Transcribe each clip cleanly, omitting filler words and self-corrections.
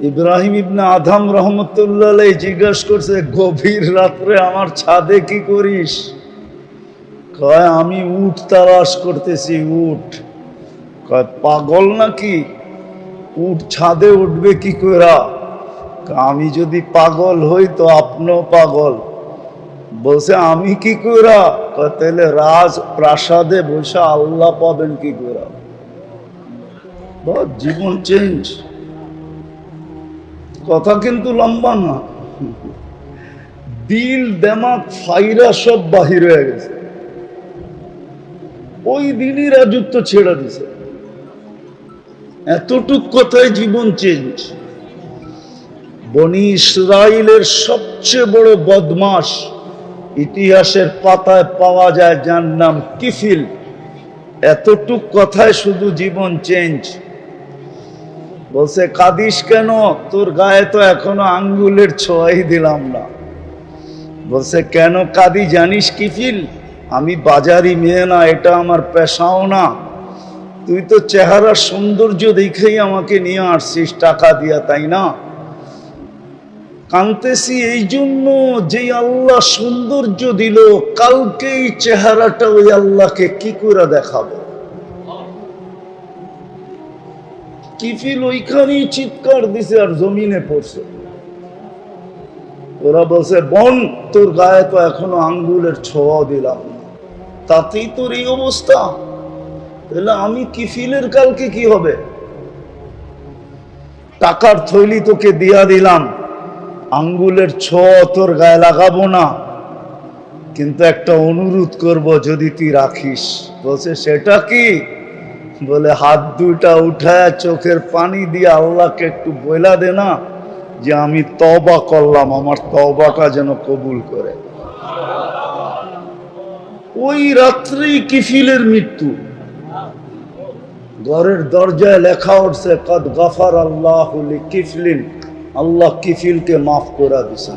ইব্রাহিম ইবনে আদম রহমতুল্লাহ আলাইহি জিজ্ঞাসা করছে, গভীর রাত্রে আমার ছাদে কি করিস? কয়, আমি উট তালাশ করতেছি। উট। কয়, পাগল নাকি? উট ছাদে উঠবে কি করে? আমি যদি পাগল হই তো আপনিও পাগল। বলছে, আমি কি করে? কয়, তাহলে রাজ প্রাসাদে বসে আল্লাহ পাবেন কি করে? জীবন চেঞ্জ। কথা কিন্তু লম্বা না। দিল দেমাগ ফাইরা সব বাহির হয়ে গেছে। ওই দিনই রাজত্ব ছেড়ে দিছে। এতটুক কথায় জীবন চেঞ্জ। বনি ইসরাইলের সবচেয়ে বড় বদমাশ ইতিহাসের পাতায় পাওয়া যায়, যার নাম কিফিল। এতটুক কথায় শুধু জীবন চেঞ্জ। বলছে, কাঁদিস কেন? তোর গায়ে তো এখনো আঙ্গুলের ছোঁয়াই দিলাম না। বলছে, কেন কাঁদি জানিস কিফিল? আমি বাজারি মেয়ে না, এটা আমার পেশাও না। তুই তো চেহারার সৌন্দর্য দেখেই আমাকে নিয়ে আসছিস টাকা দিয়া, তাই না? কাঁদতেছি এই জন্য যে আল্লাহ সৌন্দর্য দিল, কালকে এই চেহারাটা ওই আল্লাহকে কি করে দেখাবো? কিফিল ওইখানেই চিৎকার দিছে আর জমিনে পড়ছে। ওরা বলছে, বোন, তোর গায়ে তো এখনো আঙ্গুলের ছোঁয়া দিলাম না, তাতেই তোর এই অবস্থা। তাহলে আমি কিফিলের কালকে কি হবে? টাকার থৈলি তোকে দিয়া দিলাম, আঙ্গুলের ছোঁয়া তোর গায়ে লাগাবো না, কিন্তু একটা অনুরোধ করব, যদি তুই রাখিস। বলছে, সেটা কি? বলে, হাত দুইটা উঠায় চোখের পানি দিয়ে আল্লাহকে একটু বইলা দে না যে আমি তওবা করলাম, আমার তওবাটা যেন কবুল করে। ওই রাত্রেই কিফিলের মৃত্যু। ঘরের দরজায় লেখা উঠছে, কদ গফার আল্লাহু লিকিফলিন, আল্লাহ কিফিলকে মাফ করে দিয়েছেন।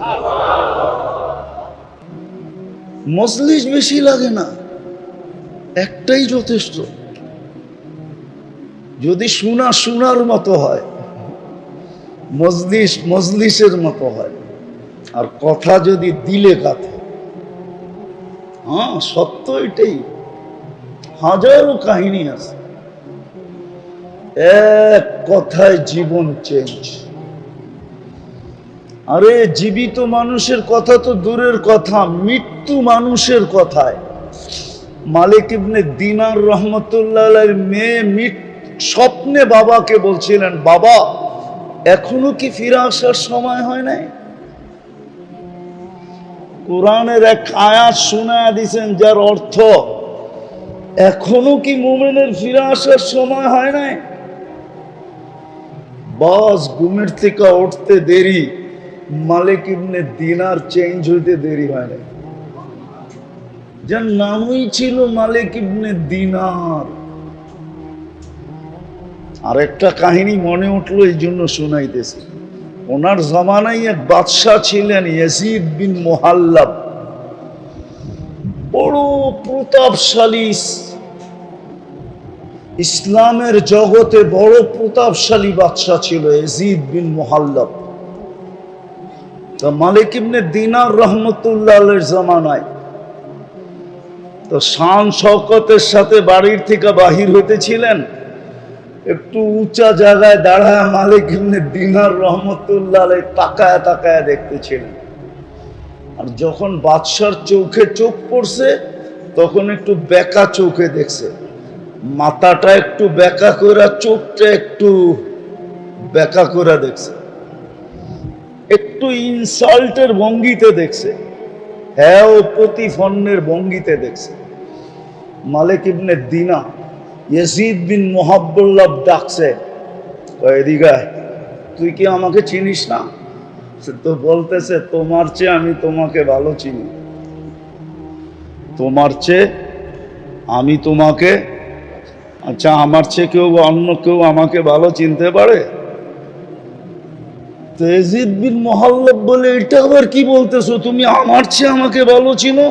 মজলিস বেশি লাগে না, একটাই যথেষ্ট। যদি শোনার মতো হয়, মজলিসের মতো হয়, আর কথা যদি দিলে কাথে। হ্যাঁ, সত্য এটাই। হাজারো কাহিনী আছে। এক কথায় জীবন চেঞ্জ। আরে জীবিত মানুষের কথা তো দূরের কথা, মৃত্যু মানুষের কথায়। মালিক ইবনে দিনার রহমতুল্লাহ আলাইহির মেয়ে স্বপ্নে বাবাকে বলছিলেন, বাবা, এখনো কি ফিরে আসার সময় হয় নাই? কোরআনের এক আয়াত শোনায়া দিয়েছেন, যার অর্থ, এখনো কি মুমিনের ফিরে আসার সময় হয় নাই? বাস ঘুমের থেকে উঠতে দেরি, মালিক ইবনে দিনার চেঞ্জ হইতে দেরি হয় নাই। যার নামই ছিল মালিক ইবনে দিনার। আর একটা কাহিনী মনে উঠলো, এই জন্য শোনাইতেছি। ওনার জামানায় এক বাদশাহ ছিলেন, ইয়াজিদ বিন মুহাল্লাব। বড় প্রতাপশালী, ইসলামের জগতে বড় প্রতাপশালী বাদশাহ ছিল ইয়াজিদ বিন মুহাল্লাব। তো মালিক ইবনে দিনার রহমতুল্লাহ আলাইহির জামানায় তো শান শওকতের সাথে বাড়ির থেকে বাহির হইতেছিলেন, একটু উঁচা জায়গায় দাঁড়ায় মালিক ইবনে দিনার রহমতুল্লাহ আলাইহি তাকায়া তাকায়া দেখতেছিলেন। আর যখন বাদশার চোখে চোখ পড়ছে, তখন একটু বেঁকা চোখে দেখছে, মাথাটা একটু বেঁকা করে, চোখটা একটু বেঁকা করে দেখছে, একটু ইনসাল্টের ভঙ্গিতে দেখছে, হ্যাঁ ও প্রতিফন্নের ভঙ্গিতে দেখছে। মালিক ইবনে দিনা ইয়াজিদ বিন মুহাল্লাব ডাকছে, এদিকে, তুই কি আমাকে চিনিস না? সে তো বলতেছে, তোমার চেয়ে আমি তোমাকে ভালো চিনি, তোমার চেয়ে আমি তোমাকে। আচ্ছা, আমার চেয়ে কেউ, অন্য কেউ আমাকে ভালো চিনতে পারে? তো ইয়াজিদ বিন মুহাল্লাব বলে, এটা আবার কি বলতেছো? তুমি আমার চেয়ে আমাকে ভালো চিনো?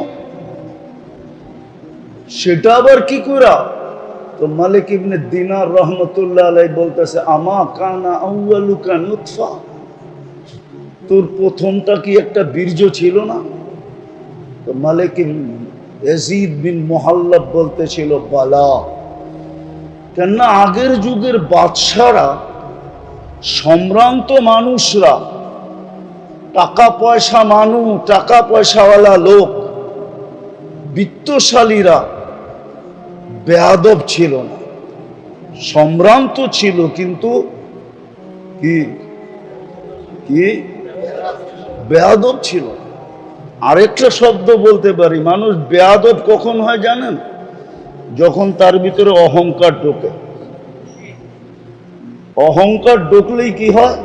সেটা আবার কি করা? তো মালিক ইবনে দিনার রহমতুল্লাহ আলাইহি বলতেছে, আমা কানা আউয়ালুকা নুতফা, তোর প্রথমটা কি একটা বীর্য ছিল না? তো মালিক ইয়াজিদ বিন মুহাল্লাব বলতেছিল, বালা। কেননা আগের যুগের বাদশারা, সম্ভ্রান্ত মানুষরা, টাকা পয়সাওয়ালা লোক, বিত্তশালীরা বেয়াদব ছিল না। সম্ভ্রান্ত ছিল কিন্তু কি কি বেয়াদব ছিল। আরেকটা শব্দ বলতে পারি, মানুষ বেয়াদব কখন হয় জানেন? যখন তার ভিতরে অহংকার ঢোকে। অহংকার ঢুকলেই কি হয়?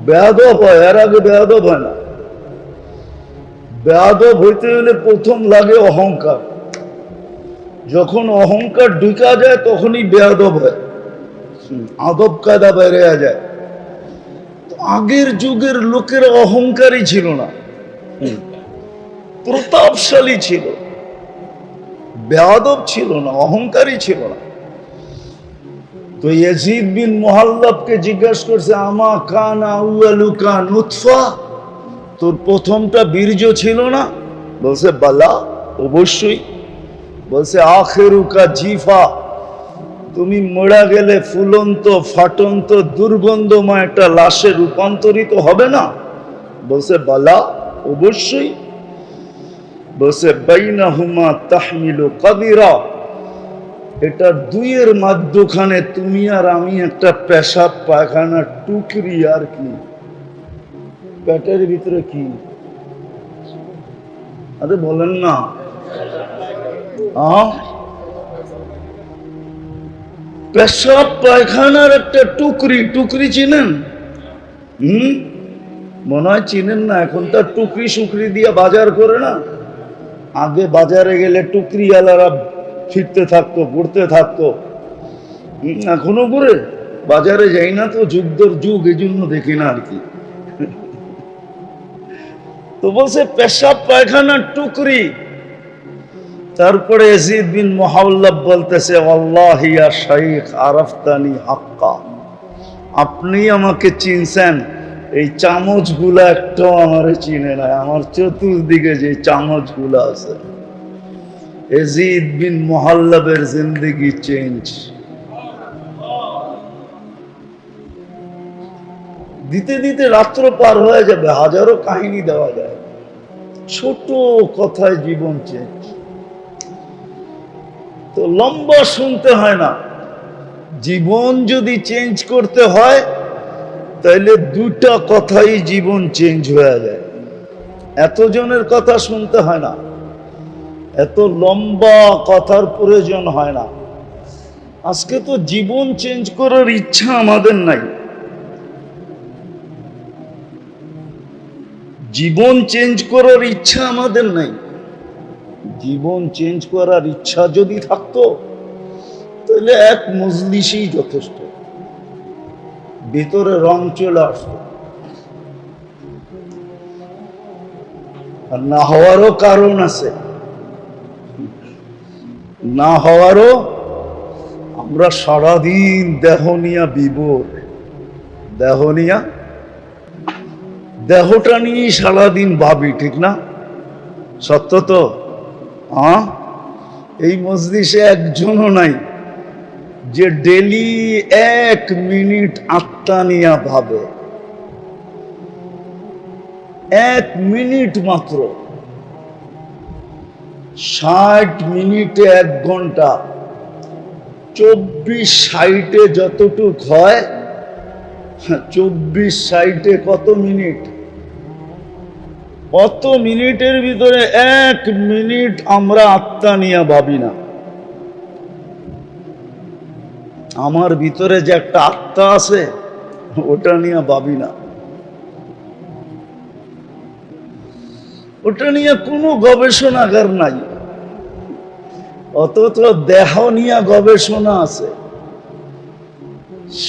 বেয়াদব হয়। এর আগে বেয়াদব হয় না। বেয়াদব হইতে হলে প্রথম লাগে অহংকার। যখন অহংকার ঢুকা যায় তখনই বেয়াদব হয়, আদব কায়দা বেড়ে যায়। তো আগের যুগের লোকের অহংকারই ছিল না, প্রতাপশালী ছিল, বেয়াদব ছিল না, অহংকারী ছিল না। তো ইয়াজিদ বিন মুহাল্লাবকে জিজ্ঞাসা করছে, আমা কানা আউয়ালুকা নুতফা, তোর প্রথমটা বীর্য ছিল না? বলছে, বালা, অবশ্যই। বলছে, আখিরুকা জিফা, তুমি মরা গেলে ফুলন্ত ফাটন্ত দুর্গন্ধময় একটা লাশে রূপান্তরিত হবে না? বলছে, বালা, অবশ্যই। বলছে, বাইনাহুমা তাহমিলু কাদিরা, এটা দুইয়ের মাঝখানে তুমি আর আমি একটা পেশাব পায়খানার টুকরি। আর কি পেটের ভিতরে কি? আরে বলেন না। পেশাব পায়খানার একটা টুকরি। টুকরি চিনেন? মনে হয় চিনেন না। এখন তার টুকরি সুকরি দিয়ে বাজার করে না। আগে বাজারে গেলে টুকরি আলারা ফিরতে থাকতো, ঘুরতে থাকতো। এখনো করে বাজারে যাই না তো, যুগদর যুগ, এই জন্য দেখি না আর কি। তো বলছে পেশাব পায়খানার টুকরি। তারপরে ইয়াজিদ বিন মুহাল্লাব বলতেছে, আল্লাহি ইয়া শাইখ আরাফতানি হাক্কা, আপনি আমাকে চিনছেন, এই চামচগুলা একটাও আমারে চিনে নাই। আমার চতুর্দিকে যে চামচগুলা আছে। ইয়াজিদ বিন মুহাল্লাবের জিন্দেগি চেঞ্জ। দিতে দিতে রাত্র পার হয়ে যাবে, হাজারো কাহিনী দেওয়া যায়। ছোট কথায় জীবন চেঞ্জ। তো লম্বা শুনতে হয় না। জীবন যদি চেঞ্জ করতে হয় তাহলে দুটা কথাই জীবন চেঞ্জ হয়ে যায়। এতজনের কথা শুনতে হয় না, এত লম্বা কথার প্রয়োজন হয় না। আজকে তো জীবন চেঞ্জ করার ইচ্ছা আমাদের নাই। জীবন চেঞ্জ করার ইচ্ছা আমাদের নাই। জীবন চেঞ্জ করার ইচ্ছা যদি থাকতো তাহলে এক মজলিসই যথেষ্ট, ভিতরে রং চলে আসতো। আর না হওয়ারও কারণ আছে। না হওয়ারও, আমরা সারাদিন দেহ নিয়া বিভোর। দেহ নিয়া, দেহটা নিয়ে সারাদিন ভাবি, ঠিক না? সত্য তো? এই মজলিসে একজনও নাই যে ডেলি 1 মিনিট আত্মা নিয়া ভাবে। 1 মিনিট মাত্র। 60 মিনিটে 1 ঘন্টা, 24/60 যতটুক হয়, 24/60 কত মিনিট? কত মিনিটের ভিতরে 1 মিনিট আমরা আত্মা নিয়ে ভাবি না। আমার ভিতরে যে একটা আত্মা আছে ওটা নিয়ে ভাবি না। ওটা নিয়ে কোনো গবেষণাগার নাই। অথচ দেহ নিয়ে গবেষণা আছে।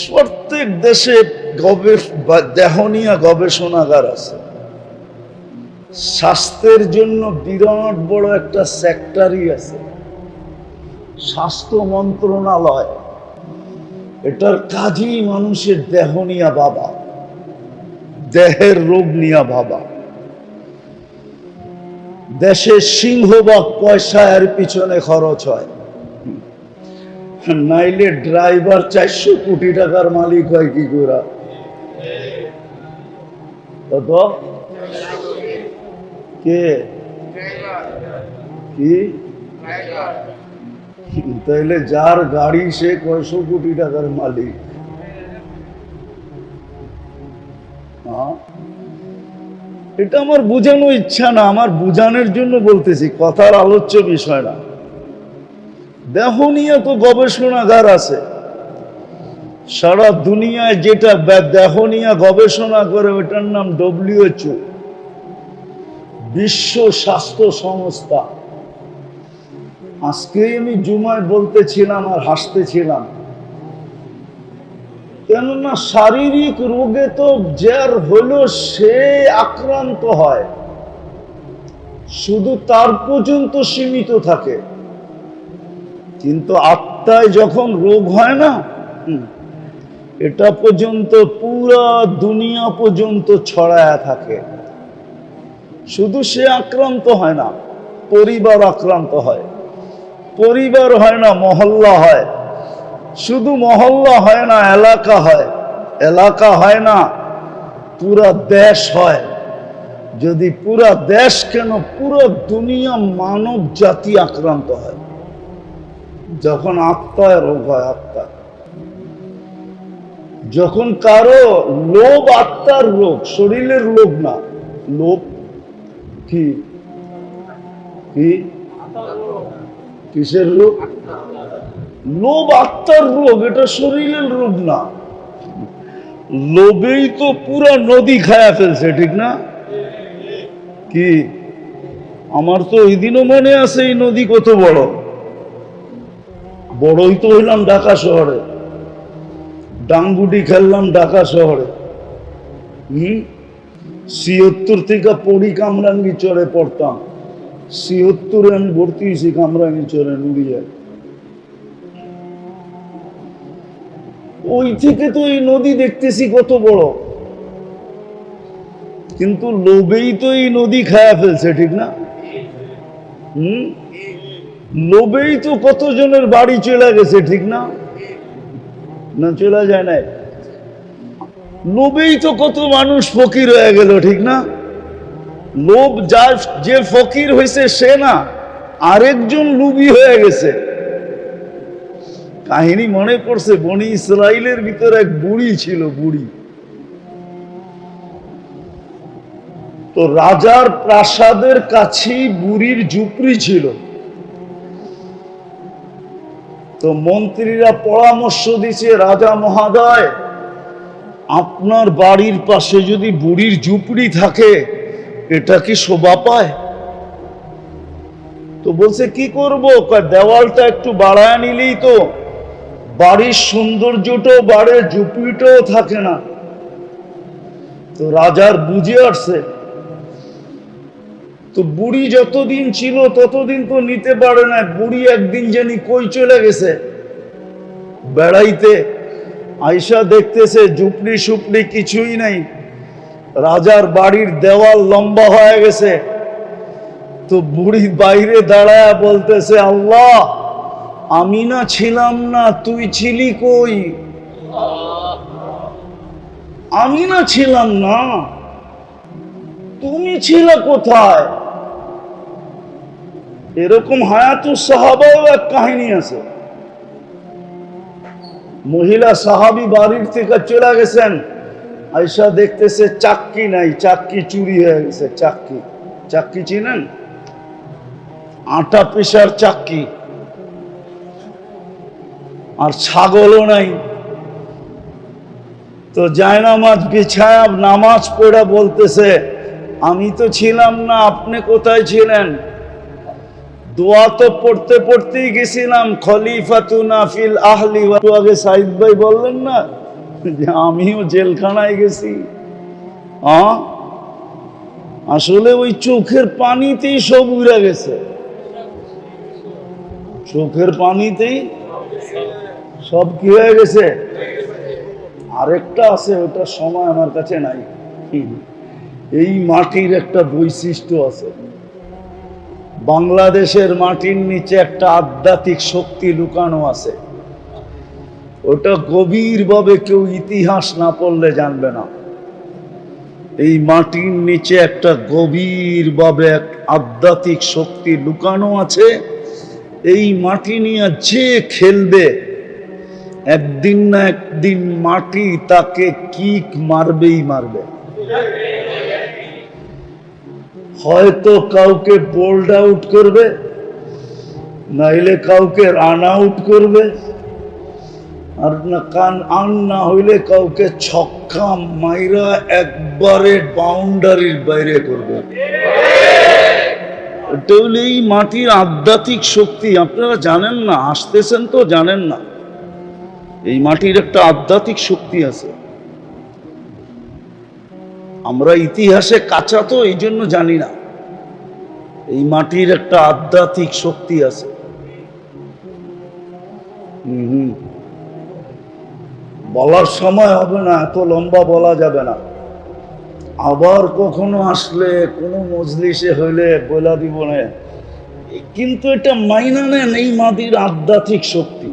প্রত্যেক দেশে দেহ নিয়ে গবেষণাগার আছে। স্বাস্থ্যের জন্য বিরাট বড় একটা সেক্টরই আছে। স্বাস্থ্য মন্ত্রণালয়, এটার কাজই মানুষের দেহ নিয়ে ভাবা, দেহের রোগ নিয়ে ভাবা। দেশের সিংহভাগ পয়সা এর পিছনে খরচ হয়, নাইলে ড্রাইভার 400 কোটি টাকার মালিক হয় কি করে? কত? কে কি? তাইলে যার গাড়ি সে কয়শো কোটি টাকার মালিক। এটা আমার বোঝানো ইচ্ছা না, আমার বোঝানোর জন্য বলতেছি, কথার আলোচ্য বিষয় না। দেহ নিয়ে তো গবেষণাগার আছে, সারা দুনিয়ায় যেটা দেহ নিয়ে গবেষণা করে ওটার নাম WHO, বিশ্ব স্বাস্থ্য সংস্থা। আজকে আমি জুমায় বলতেছিলাম আর হাসতেছিলাম, কেননা শারীরিক রোগে তো যার হলো সে আক্রান্ত হয়, শুধু তার পর্যন্ত সীমিত থাকে, কিন্তু আত্মায় যখন রোগ হয় না, এটা পর্যন্ত পুরা দুনিয়া পর্যন্ত ছড়ায়া থাকে। শুধু সে আক্রান্ত হয় না, পরিবার আক্রান্ত হয়, পরিবার হয় না মহল্লা হয়, শুধু মহল্লা হয় না এলাকা হয়, এলাকা হয় না পুরা দেশ হয়। যদি পুরা দেশ কেন পুরো দুনিয়া মানব জাতি আক্রান্ত হয় যখন আত্মায় রোগ হয়। আত্মা যখন কারো লোভ, আত্মার রোগ, শরীরের রোগ না। লোভ কি কি কিসের রোগ? লোভ আত্মার রোগ, এটা শরীরের রোগ না। লোভেই তো পুরা নদী খায়া ফেলছে, ঠিক না? কি আমার তো ওই দিনও মনে আছে এই নদী কত বড়। বড়ই তো হইলাম ঢাকা শহরে, ডাঙ্গুটি খেললাম ঢাকা শহরে। ৭৬ থেকে পড়ি কামরাঙ্গি চরে পড়তাম, ৭৬ আমি ভর্তি হয়েছি কামরাঙ্গি চরে নুড়িয়ায়। ওই থেকে তো এই নদী দেখতেছি কত বড়, কিন্তু লোভেই তো এই নদী খায়া ফেলছে, ঠিক না? লোভেই তো কতজনের বাড়ি চলে গেছে, ঠিক না? না চলে যায় না? লোভেই তো কত মানুষ ফকির হয়ে গেল, ঠিক না? লোভ যার, যে ফকির হয়েছে সে না, আরেকজন লোভী হয়ে গেছে। কাহিনী মনে পড়ছে, বনি ইসরাইলের ভিতরে এক বুড়ি ছিল, বুড়ি। তো রাজার প্রাসাদের কাছেই বুড়ির ঝুপড়ি ছিল। তো মন্ত্রীরা পরামর্শ দিছে, রাজা মহোদয়, আপনার বাড়ির পাশে যদি বুড়ির ঝুপড়ি থাকে এটা কি শোভা পায়? তো বলছে কি করব, দেওয়ালটা একটু বাড়ায় নিলেই তো বাড়ির সৌন্দর্যটাও বাড়ে, ঝুপড়িটাও থাকে না। তো রাজার বুঝে আসছে। তো বুড়ি যতদিন ছিল ততদিন তো নিতে পারে না। বুড়ি একদিন জানি কই চলে গেছে বেড়াইতে, আয়সা দেখতেছে ঝুপড়ি সুপড়ি কিছুই নাই, রাজার বাড়ির দেওয়াল লম্বা হয়ে গেছে। তো বুড়ি বাইরে দাঁড়ায় বলতেছে, আল্লাহ, আমি না ছিলাম না, তুই ছিলি কই? আমি না ছিলাম না, তুমি ছিলে কোথায়? এরকম হায়াতুস সাহাবাও এক কাহিনী আছে। মহিলা সাহাবী বাড়ির থেকে চলে গেছেন, আয়সা দেখতেছে চাক্কি নাই, চাক্কি চুরি হয়ে গেছে। চাক্কি, চাক্কি চিনেন? আটা পেশার চাক্কি। আর ছাগলও নাই। তো জায়নামাজ বিছায়া নামাজ পড়ে বলতেছে, আমি তো ছিলাম না, আপনি কোথায় ছিলেন? দোয়া তো পড়তে পড়তেই গেছিলাম, খলিফাতুনা ফিল আহলি। আগে সাইদ ভাই বললেন না যে আমিও জেলখানায় গেছি। আসলে ওই চোখের পানিতেই সব উড়ে গেছে, চোখের পানিতেই সব কি হয়ে গেছে। আরেকটা আছে, ওটা সময় আমার কাছে নাই। এই মাটির একটা বৈশিষ্ট্য আছে, বাংলাদেশের মাটির নিচে একটা আধ্যাত্মিক শক্তি লুকানো আছে। ওটা গভীরভাবে কেউ ইতিহাস না পড়লে জানবে না। এই মাটির নিচে একটা গভীরভাবে এক আধ্যাত্মিক শক্তি লুকানো আছে। এই মাটি নিয়ে যে খেলবে, একদিন না একদিন মাটি তাকে কিক মারবেই মারবে। হয়তো কাউকে বোল্ড আউট করবে, নাইলে কাউকে রান আউট করবে, আর না হইলে কাউকে ছক্কা মাইরা একবারে বাউন্ডারির বাইরে করবে। এটা হলো এই মাটির আধ্যাত্মিক শক্তি। আপনারা জানেন না, আসতেছেন তো জানেন না, এই মাটির একটা আধ্যাত্মিক শক্তি আছে। আমরা ইতিহাসে কাঁচা তো এই জন্য জানি না, এই মাটির একটা আধ্যাত্মিক শক্তি আছে। বলার সময় হবে না, এত লম্বা বলা যাবে না। আবার কখনো আসলে কোনো মজলিসে হইলে বলা দিব না, কিন্তু এটা মাইনা নেন এই মাটির আধ্যাত্মিক শক্তি।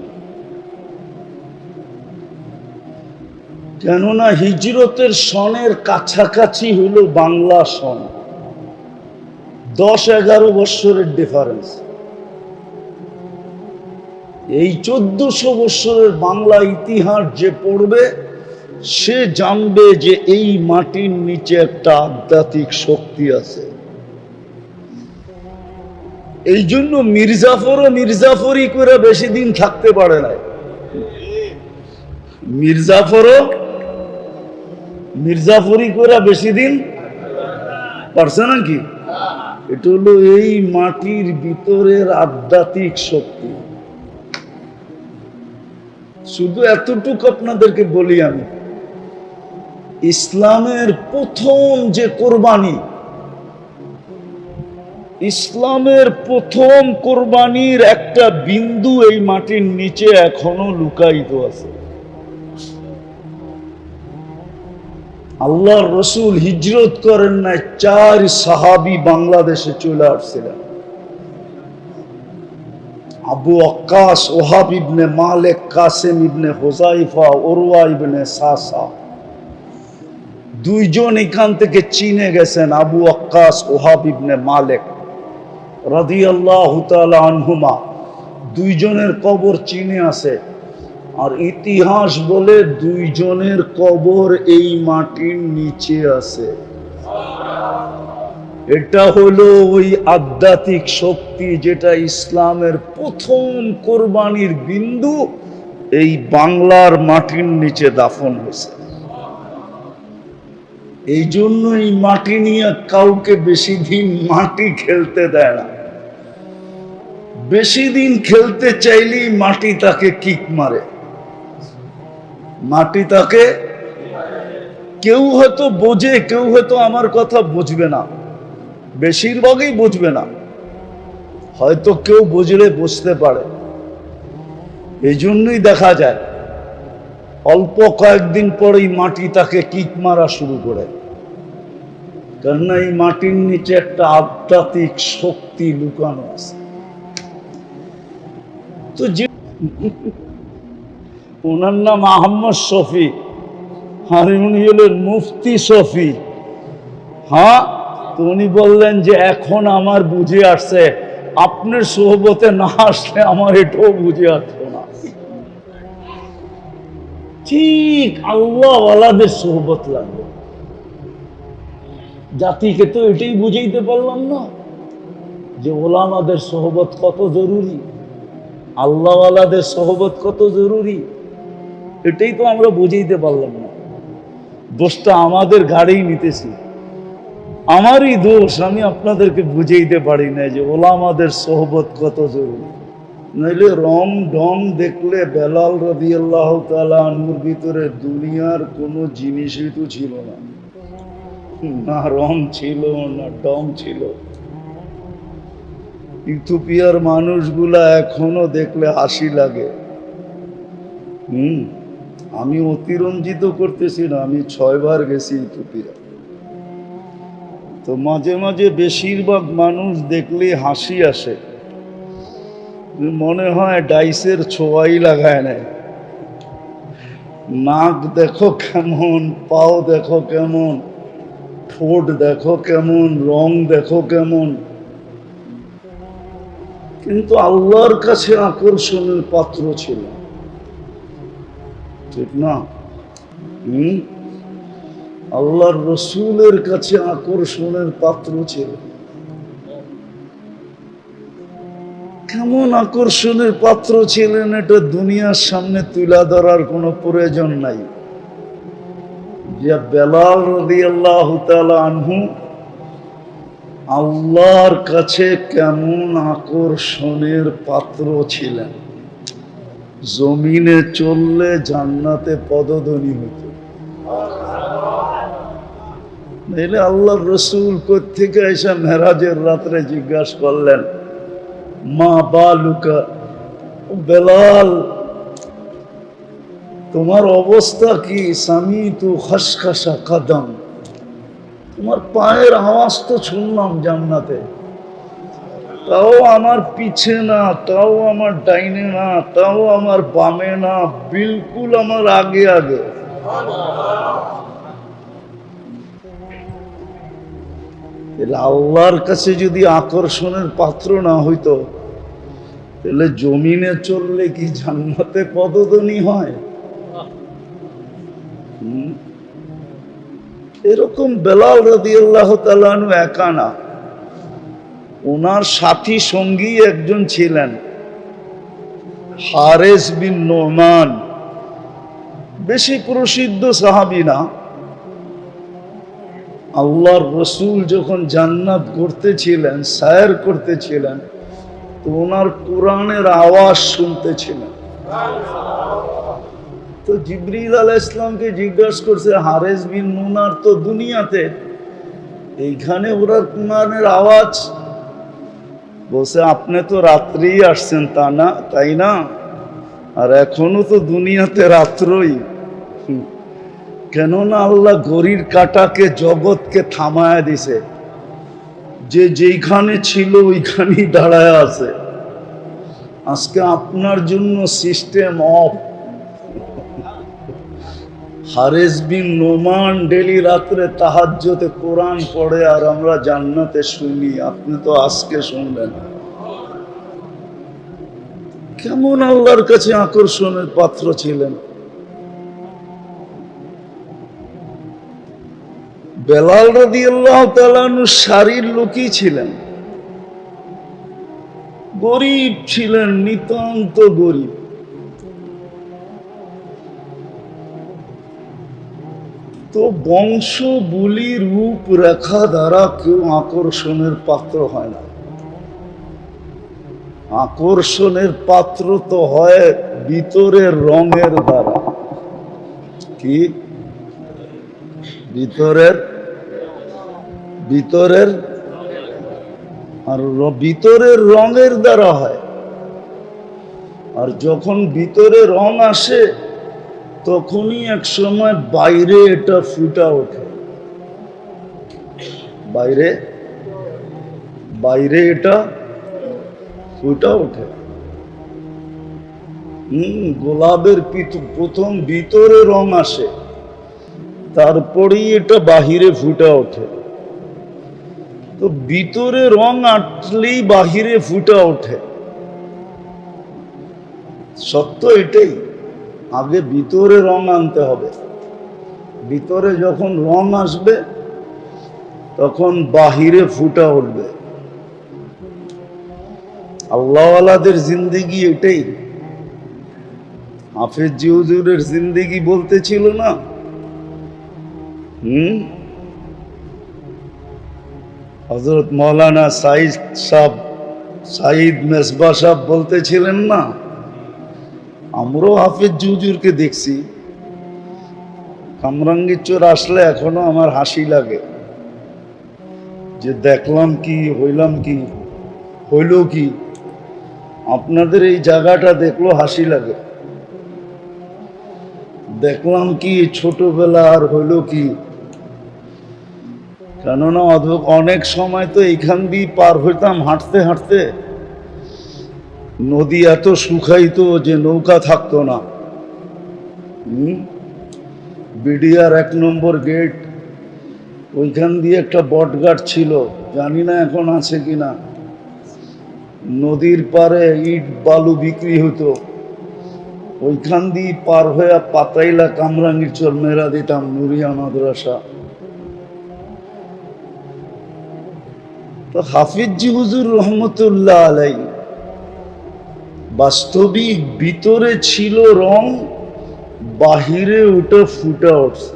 কেননা হিজরতের সনের কাছাকাছি হইল বাংলা সন, 10-11 বৎসরের ডিফারেন্স। এই 1400 বৎসরের বাংলা ইতিহাস যে পড়বে সে জানবে যে এই মাটির নিচে একটা আধ্যাত্মিক শক্তি আছে। এই জন্য মির্জাফরও মির্জাফরি করে বেশি দিন থাকতে পারে না। মির্জাফরও মির্জাফরি করে বেশি দিন পারছে নাকি? এটা হলো এই মাটির ভিতরের আধ্যাত্মিক শক্তি। শুধু এতটুকু আপনাদেরকে বলি, আমি ইসলামের প্রথম যে কোরবানি, ইসলামের প্রথম কোরবানির একটা বিন্দু এই মাটির নিচে এখনো লুকায়িত আছে। আল্লাহর রসুল হিজরত করেন নাই, 4 সাহাবী বাংলাদেশে চলে আসছিলেন। আবু আক্কাস, ওহাব ইবনে মালিক, কাসেম ইবনে হুযাইফা, উরওয়া ইবনে সাসা, 2 জন এখান থেকে চীনে গেছেন। আবু আক্কাস, ওহাব ইবনে মালিক রাদিয়াল্লাহু তাআলা আনহুমা, 2 জনের কবর চীনে আছে। আর ইতিহাস বলে 2 জনের কবর এই মাটির নিচে আছে। এটা হলো ওই আধ্যাত্মিক শক্তি যেটা ইসলামের প্রথম কোরবানির বিন্দু এই বাংলার মাটির নিচে দাফন হয়েছে। এই জন্য এই মাটি নিয়ে কাউকে বেশি দিন মাটি খেলতে দেয় না। বেশি দিন খেলতে চাইলেই মাটি তাকে কিক মারে, মাটি তাকে। কেউ হয়তো বোঝে, কেউ হয়তো আমার কথা বুঝবে না, বেশিরভাগই বুঝবে না, হয়তো কেউ বুঝলে বুঝতে পারে। এই জন্যই দেখা যায় অল্প কয়েকদিন পরেই মাটি তাকে কিক মারা শুরু করে। কেননা এই মাটির নিচে একটা আধ্যাত্মিক শক্তি লুকানো আছে। তো যে ওনার নাম আহমদ শফি, আর উনি হলেন মুফতি শফি। হ্যাঁ, তো উনি বললেন যে এখন আমার বুঝে আসছে, আপনার সোহবতে না আসলে আমার এটাও বুঝে আসতো না। ঠিক আল্লাহওয়ালাদের সোহবত লাগবে। জাতিকে তো এটাই বুঝাইতে পারলাম না যে ওলামাদের সোহবত কত জরুরি, আল্লাহওয়ালাদের সোহবত কত জরুরি। এটাই তো আমরা বুঝাইতে পারলাম না। দোষটা আমাদের গাড়িই নিতেছি, আমারই দোষ। আমি আপনাদেরকে বুঝাইতে পারি না যে ওলামাদের সোহবত কত জরুরি। নইলে রং ঢং দেখলে বেলাল রাদিয়াল্লাহু তাআলা আনহুর ভিতরে দুনিয়ার কোনো জিনিসই তো ছিল না, না রং ছিল না ঢং ছিল। ইথিওপিয়ার মানুষগুলা এখনো দেখলে হাসি লাগে। আমি অতিরঞ্জিত করতেছি না, আমি 6 বার গেছি ইথিওপিয়া। তো মাঝে মাঝে বেশিরভাগ মানুষ দেখলে হাসি আসে, মনে হয় ডাইসের ছোঁয়াই লাগায় নেয়। নাক দেখো কেমন, পাও দেখো কেমন, ঠোঁট দেখো কেমন, রং দেখো কেমন, কিন্তু আল্লাহর কাছে আকর্ষণের পাত্র ছিল, ঠিক না? আল্লাহর রসুলের কাছে আকর্ষণের পাত্র ছিল। কেমন আকর্ষণের পাত্র ছিলেন এটা দুনিয়ার সামনে তুলে ধরার কোনো প্রয়োজন নাই। যে বেলাল রাদিয়াল্লাহু তাআলা আনহু আল্লাহর কাছে কেমন আকর্ষণের পাত্র ছিলেন, জমিনে চললে জান্নাতে পদধ্বনি হতো। নাইলে আল্লাহর রসুল কোত্থেকে এসে মেরাজের রাত্রে জিজ্ঞাসা করলেন, মা বালুকা, বেলাল তোমার অবস্থা কি? সামিতু খসখসা কদম, তোমার পায়ের আওয়াজ তো শুনলাম জান্নাতে, তাও আমার পিছে না, তাও আমার ডাইনে না, তাও আমার বামে না, বিলকুল আমার আগে আগে। আল্লাহর কাছে যদি আকর্ষণের পাত্র না হইতো, তাহলে জমিনে চললে কি জান্নাতে পদধ্বনি হয়? এরকম বেলাল রাদিয়াল্লাহু তাআলা আনহু একা না, ওনার সাথী সঙ্গী একজন ছিলেন, হারেস বিন নোমান। বেশি প্রসিদ্ধ সাহাবী না। আল্লাহর রসুল যখন জান্নাত করতেছিলেন, সায়ের করতেছিলেন, তো ওনার কোরআনের আওয়াজ শুনতেছিলেন। তো জিবরিল আলাইহিস সালামকে জিজ্ঞাসা করছে, হারেস বিন নোমান তো দুনিয়াতে, এইখানে ওরা কোরআনের আওয়াজ? বলছে, আপনি তো রাত্রেই আসছেন, তা না, তাই না? আর এখনো তো দুনিয়াতে রাত্রই। কেননা আল্লাহ ঘড়ির কাঁটাকে, জগৎকে থামায়া দিছে, যে যেইখানে ছিল ওইখানেই দাঁড়ায় আছে। আজকে আপনার জন্য system of. Haris bin Noman daily রাত্রে তাহাজ্জুদে কোরআন পড়ে, আর আমরা জান্নাতে শুনি। আপনি তো আজকে শুনলেন। কেমন আল্লাহর কাছে আকর্ষণের পাত্র ছিলেন বেলাল রাদিয়াল্লাহু তাআলা আনহু। শারীর লোকই ছিলেন, গরিব ছিলেন, নিতান্ত গরিব। তো বংশ, বুলি, রূপ রেখা দ্বারা কেউ আকর্ষণের পাত্র হয় না। আকর্ষণের পাত্র তো হয় ভিতরের রঙের দ্বারা। কি? ভিতরের আর ভিতরের রঙের দ্বারা হয়। আর যখন ভিতরে রং আসে, তখনই এক সময় বাইরে এটা ফুটা ওঠে। বাইরে এটা ফুটা ওঠে। গোলাপের প্রথম ভিতরে রং আসে, তারপরেই এটা বাহিরে ফুটা ওঠে। তো ভিতরে রং আসলেই বাহিরে ফুটা ওঠে। সত্য এটাই। আগে ভিতরে রং আনতে হবে। ভিতরে যখন রং আসবে, তখন বাহিরে ফুটা উঠবে। আল্লাহওয়ালাদের জিন্দেগি এটাই। হাফেজ জি হুজুরের জিন্দেগি বলতেছিল না, হযরত মাওলানা সাইদ মেসবা সাহেব বলতেছিলেন না, আমরাও হাফেজ জি হুজুরকে দেখছি। কামরাঙ্গীরচর আসলে এখনো আমার হাসি লাগে, যে দেখলাম কি, হইলাম কি। হইল কি, আপনাদের এই জায়গাটা দেখলো হাসি লাগে। দেখলাম কি ছোটবেলা আর হইল কি, কেননা অনেক সময় তো এইখান দিয়ে পার হইতাম হাঁটতে হাঁটতে, নদী এত শুকাইতো যে নৌকা থাকতো না। বিডিআর 1 নম্বর গেট, ওইখান দিয়ে একটা বটগাছ ছিল, জানি না এখন আছে কিনা। নদীর পারে ইট বালু বিক্রি হতো, ওইখান দিয়ে পার হয়ে পাতাইলা কামরাঙ্গীর চর মেরা দিতাম নুরিয়া মাদ্রাসা। তো হাফিজি হুজুর রহমতুল্লাহ আলাই বাস্তবিক ভিতরে ছিল রং, বাহিরে ওটা ফুটে উঠছে।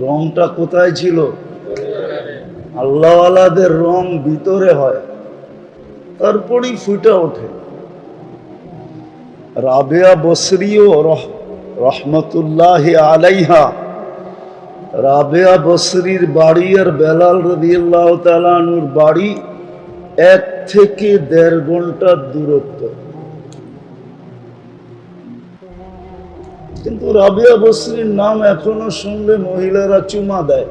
রংটা কোথায় ছিল? আল্লাহওয়ালাদের রং ভিতরে হয়, তারপরেই ফুটে ওঠে। রাবেয়া বসরিও রহমতুল্লাহ আলাইহা, রাবেয়া বসরির বাড়ি আর বেলাল রাদিয়াল্লাহু তাআলা আনহুর বাড়ি 1 থেকে 1.5 ঘন্টার দূরত্ব। কিন্তু রাবেয়া বসরির নাম এখনো শুনলে মহিলারা চুমা দেয়।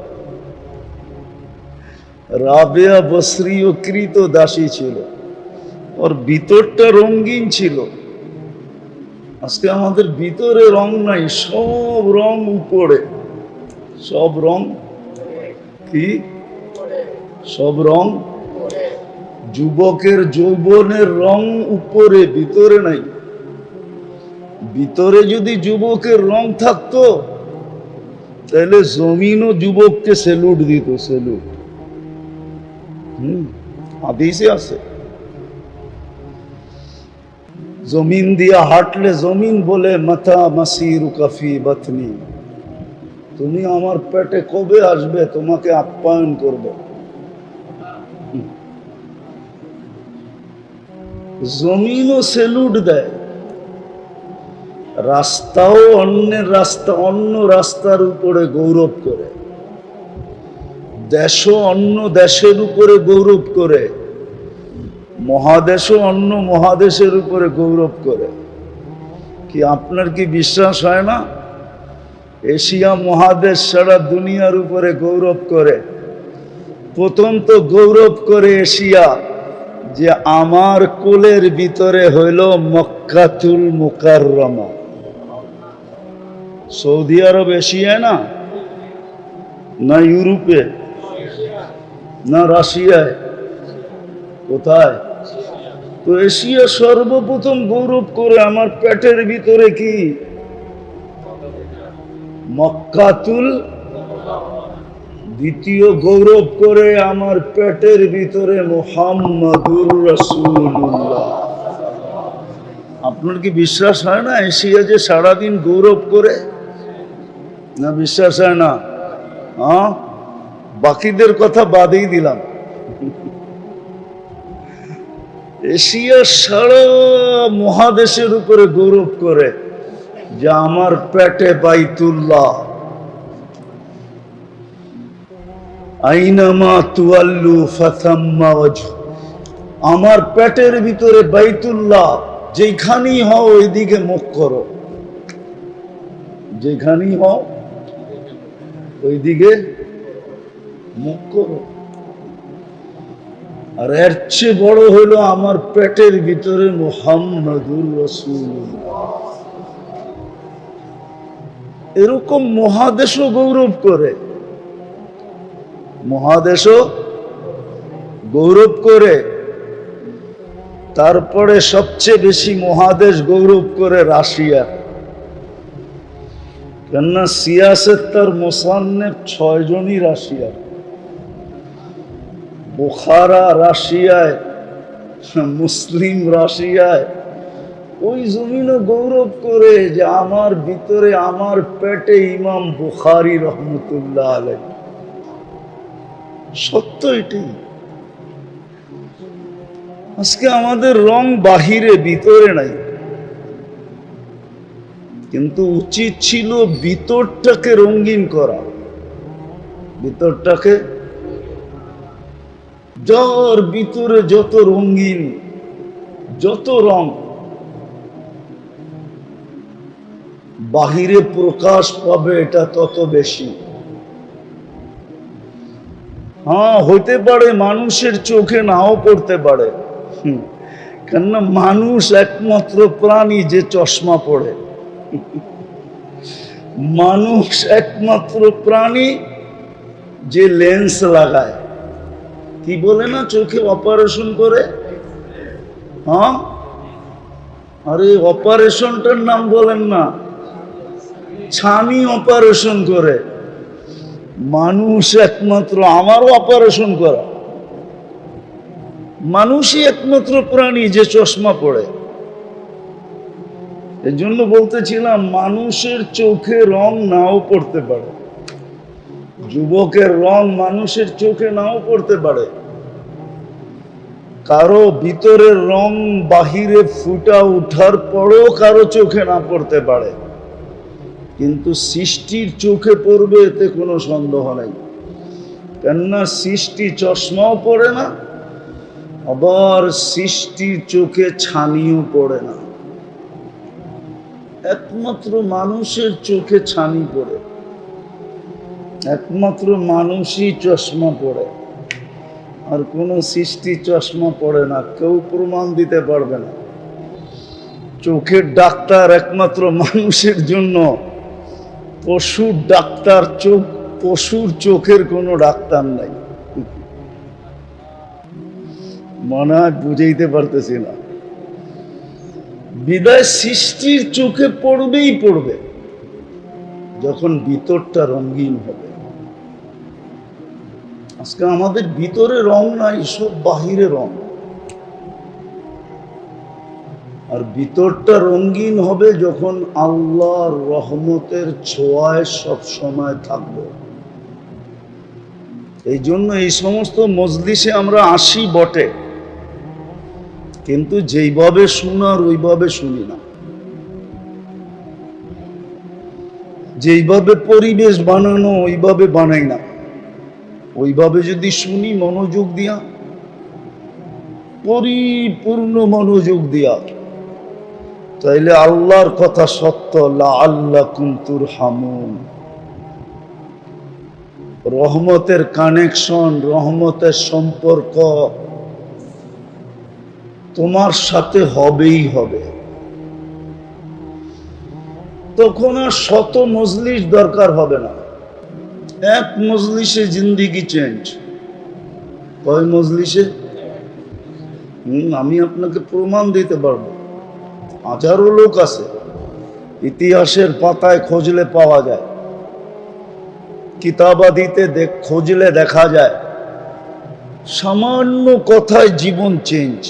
রাবেয়া বসরিও কৃত দাসী ছিল, ওর ভিতরটা রঙিন ছিল। আজকে আমাদের ভিতরে রং নাই, সব রং উপরে। সব রং কি? সব রং। যুবকের যৌবনের রং উপরে, ভিতরে নাই। ভিতরে যদি যুবকের রং থাকতো তাহলে জমিনও যুবককে সেলুট দিত, সেলুট। হাদিসে আছে, জমিন দিয়া হাঁটলে জমিন বলে মাথা মাসিরু কাফি বাতনি, তুমি আমার পেটে কবে আসবে, তোমাকে আপ্যায়ন করব। জমিনও সেলুট দেয়। রাস্তাও অন্যের রাস্তা, অন্য রাস্তার উপরে গৌরব করে। দেশও অন্য দেশের উপরে গৌরব করে, মহাদেশও অন্য মহাদেশের উপরে গৌরব করে। কি আপনার কি বিশ্বাস হয় না? এশিয়া মহাদেশ সারা দুনিয়ার উপরে গৌরব করে। প্রথম তো গৌরব করে এশিয়া, যে আমার কোলের ভিতরে হইল মক্কাতুল মুকাররমা। সৌদি আরব এশিয়ায় না, না ইউরোপে, না রাশিয়ায়, কোথায়? তো এশিয়া সর্বপ্রথম গৌরব করে আমার পেটের ভিতরে কি মক্কাতুল, দ্বিতীয় গৌরব করে আমার পেটের ভিতরে মুহাম্মাদুর রাসূলুল্লাহ। আপনার কি বিশ্বাস হয় না এশিয়া যে সারাদিন গৌরব করে? না বিশ্বাস হয় না? হ্যাঁ, বাকিদের কথা বাদেই দিলাম। এশিয়া সারা মহাদেশের উপরে গৌরব করে যে আমার পেটে বাইতুল্লাহ, আইনামা তুয়াল্লু ফাথাম্মা ওয়াজহু, আমার পেটের ভিতরে বাইতুল্লাহ, যেখানেই হও ওইদিকে মুখ করো, যেখানেই হও ওইদিকে মুখ করো। আর এর চেয়ে বড় হলো আমার পেটের ভিতরে মুহাম্মাদুর রাসূলুল্লাহ। এরকম মহাদেশও গৌরব করে, মহাদেশও গৌরব করে। তারপরে সবচেয়ে বেশি মহাদেশ গৌরব করে রাশিয়া। কেননা সিয়াসত তার মোসান্নেফ 6 জনই রাশিয়ার। বুখারা রাশিয়ায়, মুসলিম রাশিয়ায়। ওই জমিনও গৌরব করে যে আমার ভিতরে, আমার পেটে ইমাম বুখারী রহমতুল্লাহ আলাইহি। সত্য এটাই। আজকে আমাদের রং বাহিরে, ভিতরে নাই। কিন্তু উচিত ছিল ভিতরটাকে রঙিন করা, ভিতরটাকে। যার ভিতরে যত রঙিন, যত রং, বাহিরে প্রকাশ পাবে এটা তত বেশি। হ্যাঁ, হতে পারে মানুষের চোখে নাও পড়তে পারে, কেননা মানুষ একমাত্র প্রাণী যে চশমা পড়ে। মানুষ একমাত্র প্রাণী যে লেন্স লাগায়। কি বলে না, চোখে অপারেশন করে। হ্যাঁ, আরে অপারেশনটার নাম বলেন না, ছানি অপারেশন করে। মানুষ একমাত্র, আমারও অপারেশন করা, মানুষই একমাত্র প্রাণী যে চশমা পড়ে। এর জন্য বলতেছিলাম, মানুষের চোখে রং নাও পড়তে পারে, যুবকের রং মানুষের চোখে নাও পড়তে পারে, কারো ভিতরের রং বাহিরে ফুটা উঠার পরও কারো চোখে না পড়তে পারে, কিন্তু সৃষ্টির চোখে পড়বে এতে কোনো সন্দেহ নাই। কেননা সৃষ্টি চশমাও পড়ে না, আবার সৃষ্টির চোখে ছানিও পড়ে না। একমাত্র মানুষের চোখে ছানি পড়ে, একমাত্র মানুষই চশমা পড়ে, আর কোন সৃষ্টি চশমা পড়ে না। কেউ প্রমাণ দিতে পারবে না। চোখের ডাক্তার একমাত্র মানুষের জন্য, পশুর ডাক্তার চোখ, পশুর চোখের কোনো ডাক্তার নাই। মনে হয় বুঝাইতে পারতেছি না। বিদায় সৃষ্টির চোখে পড়বেই পড়বে যখন ভিতরটা রঙিন হবে। আজকে আমাদের ভিতরে রং নাই, সব বাহিরে রং। আর ভিতরটা রঙিন হবে যখন আল্লাহর রহমতের ছোঁয়ায় সব সময় থাকবো। এই জন্য এই সমস্ত মজলিসে আমরা আসি বটে, কিন্তু যেইভাবে শোনার ওইভাবে শুনি না। যেইভাবে পরিবেশ বানানো ওইভাবে বানাই না। ওইভাবে যদি শুনি মনোযোগ দিয়া, পরিপূর্ণ মনোযোগ দিয়া, তাইলে আল্লাহর কথা সত্য, লাআল্লাকুম তুরহামুন। রহমতের কানেকশন, রহমতের সম্পর্ক তোমার সাথে হবেই হবে। তখন আর শত মজলিস দরকার হবে না, এক মজলিসে জিন্দিগি চেঞ্জ। কয় মজলিসে? আমি আপনাকে প্রমাণ দিতে পারবো। হাজারো লোক আছে, ইতিহাসের পাতায় খোঁজলে পাওয়া যায়, কিতাবাদিতে খোঁজলে দেখা যায়, সামান্য কথায় জীবন চেঞ্জ।